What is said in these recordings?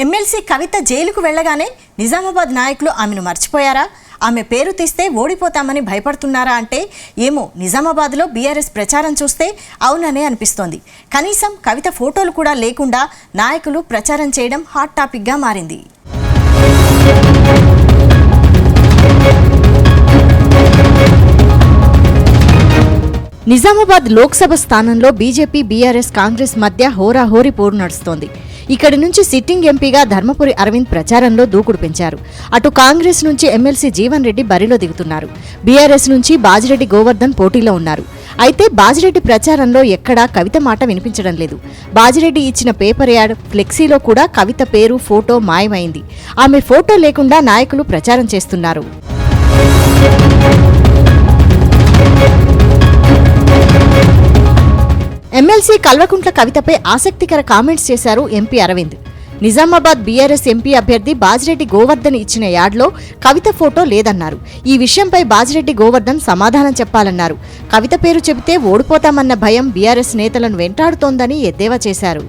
MLC కవిత జైలుకు వెళ్లగానే నిజామాబాద్ నాయకులు ఆమెను మర్చిపోయారా? ఆమె పేరు తీస్తే ఓడిపోతామని భయపడుతున్నారా అంటే ఏమో, నిజామాబాద్లో బీఆర్ఎస్ ప్రచారం చూస్తే అవుననే అనిపిస్తోంది. కనీసం కవిత ఫోటోలు కూడా లేకుండా నాయకులు ప్రచారం చేయడం హాట్ టాపిక్గా మారింది. నిజామాబాద్ లోక్సభ స్థానంలో బీజేపీ బీఆర్ఎస్ కాంగ్రెస్ మధ్య హోరాహోరీ పోరు నడుస్తోంది. ఇక్కడి నుంచి సిట్టింగ్ ఎంపీగా ధర్మపురి అరవింద్ ప్రచారంలో దూకుడు పెంచారు. అటు కాంగ్రెస్ నుంచి ఎమ్మెల్సీ జీవన్ రెడ్డి బరిలో దిగుతున్నారు. బీఆర్ఎస్ నుంచి బాజిరెడ్డి గోవర్ధన్ పోటీలో ఉన్నారు. అయితే బాజిరెడ్డి ప్రచారంలో ఎక్కడా కవిత మాట వినిపించడం లేదు. బాజిరెడ్డి ఇచ్చిన పేపర్ యాడ్, ఫ్లెక్సీలో కూడా కవిత పేరు, ఫోటో మాయమైంది. ఆమె ఫోటో లేకుండా నాయకులు ప్రచారం చేస్తున్నారు. ఎమ్మెల్సీ కల్వకుంట్ల కవితపై ఆసక్తికర కామెంట్స్ చేశారు ఎంపీ అరవింద్. నిజామాబాద్ బీఆర్ఎస్ ఎంపీ అభ్యర్థి బాజిరెడ్డి గోవర్ధన్ ఇచ్చిన యాడ్లో కవిత ఫోటో లేదన్నారు. ఈ విషయంపై బాజిరెడ్డి గోవర్ధన్ సమాధానం చెప్పాలన్నారు. కవిత పేరు చెబితే ఓడిపోతామన్న భయం బీఆర్ఎస్ నేతలను వెంటాడుతోందని ఎద్దేవా చేశారు.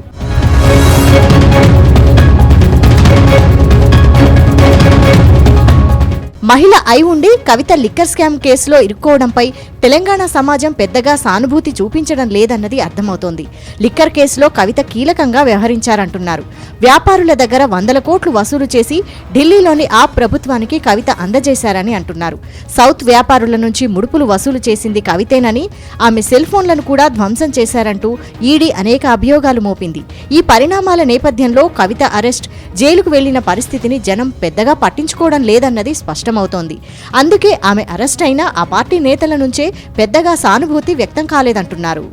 మహిళ అయి ఉండి కవిత లిక్కర్ స్కామ్ కేసులో ఇరుక్కోవడంపై తెలంగాణ సమాజం పెద్దగా సానుభూతి చూపించడం లేదన్నది అర్థమవుతోంది. లిక్కర్ కేసులో కవిత కీలకంగా వ్యవహరించారంటున్నారు. వ్యాపారుల దగ్గర 100 కోట్లు వసూలు చేసి ఢిల్లీలోని ఆప్ ప్రభుత్వానికి కవిత అందజేశారని అంటున్నారు. సౌత్ వ్యాపారుల నుంచి ముడుపులు వసూలు చేసింది కవితేనని, ఆమె సెల్ ఫోన్లను కూడా ధ్వంసం చేశారంటూ ఈడీ అనేక అభియోగాలు మోపింది. ఈ పరిణామాల నేపథ్యంలో కవిత అరెస్ట్, జైలుకు వెళ్లిన పరిస్థితిని జనం పెద్దగా పట్టించుకోవడం లేదన్నది స్పష్టమవుతోంది. అందుకే ఆమె అరెస్ట్ అయినా ఆ పార్టీ నేతల నుంచే పెద్దగా సానుభూతి వ్యక్తం కాలేదంటున్నారు.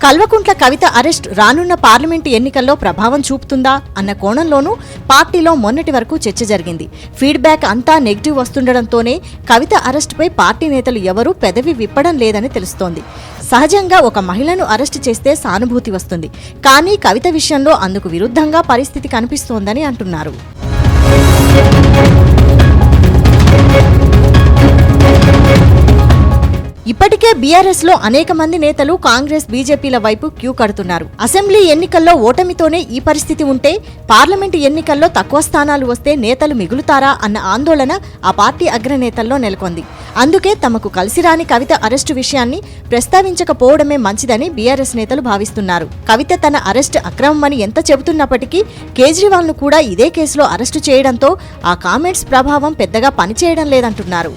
కల్వకుంట్ల కవిత అరెస్ట్ రానున్న పార్లమెంటు ఎన్నికల్లో ప్రభావం చూపుతుందా అన్న కోణంలోనూ పార్టీలో మొన్నటి వరకు చర్చ జరిగింది. ఫీడ్బ్యాక్ అంతా నెగిటివ్ వస్తుండడంతోనే కవిత అరెస్టుపై పార్టీ నేతలు ఎవరూ పెదవి విప్పడం లేదని తెలుస్తోంది. సహజంగా ఒక మహిళను అరెస్టు చేస్తే సానుభూతి వస్తుంది, కానీ కవిత విషయంలో అందుకు విరుద్ధంగా పరిస్థితి కనిపిస్తోందని అంటున్నారు. ఇప్పటికే బీఆర్ఎస్ లో అనేక మంది నేతలు కాంగ్రెస్, బీజేపీల వైపు క్యూ కడుతున్నారు. అసెంబ్లీ ఎన్నికల్లో ఓటమితోనే ఈ పరిస్థితి ఉంటే పార్లమెంటు ఎన్నికల్లో తక్కువ స్థానాలు వస్తే నేతలు మిగులుతారా అన్న ఆందోళన ఆ పార్టీ అగ్రనేతల్లో నెలకొంది. అందుకే తమకు కలిసిరాని కవిత అరెస్టు విషయాన్ని ప్రస్తావించకపోవడమే మంచిదని బీఆర్ఎస్ నేతలు భావిస్తున్నారు. కవిత తన అరెస్ట్ అక్రమమని ఎంత చెబుతున్నప్పటికీ కేజ్రీవాల్ ను కూడా ఇదే కేసులో అరెస్టు చేయడంతో ఆ కామెంట్స్ ప్రభావం పెద్దగా పనిచేయడం లేదంటున్నారు.